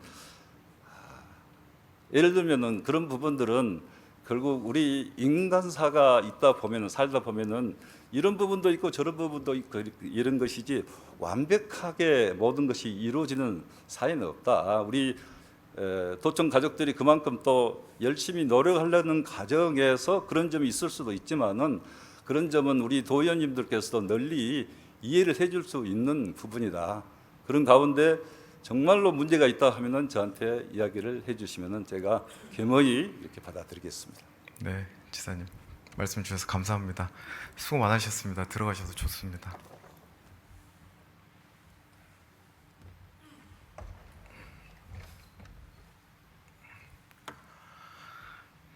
예를 들면은 그런 부분들은 결국 우리 인간사가 있다 보면은 살다 보면은 이런 부분도 있고 저런 부분도 있고 이런 것이지 완벽하게 모든 것이 이루어지는 사회는 없다. 우리 도청 가족들이 그만큼 또 열심히 노력하려는 과정에서 그런 점이 있을 수도 있지만은 그런 점은 우리 도의원님들께서도 널리 이해를 해줄 수 있는 부분이다. 그런 가운데 정말로 문제가 있다 하면은 저한테 이야기를 해주시면은 제가 겸허히 이렇게 받아들이겠습니다. 네, 지사님 말씀 주셔서 감사합니다. 수고 많으셨습니다. 들어가셔서 좋습니다.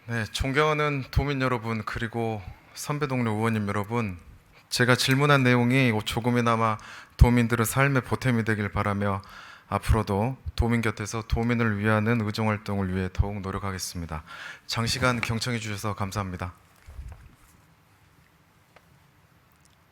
네, 존경하는 도민 여러분 그리고 선배 동료 의원님 여러분, 제가 질문한 내용이 조금이나마 도민들의 삶의 보탬이 되길 바라며 앞으로도 도민 곁에서 도민을 위하는 의정활동을 위해 더욱 노력하겠습니다. 장시간 경청해 주셔서 감사합니다.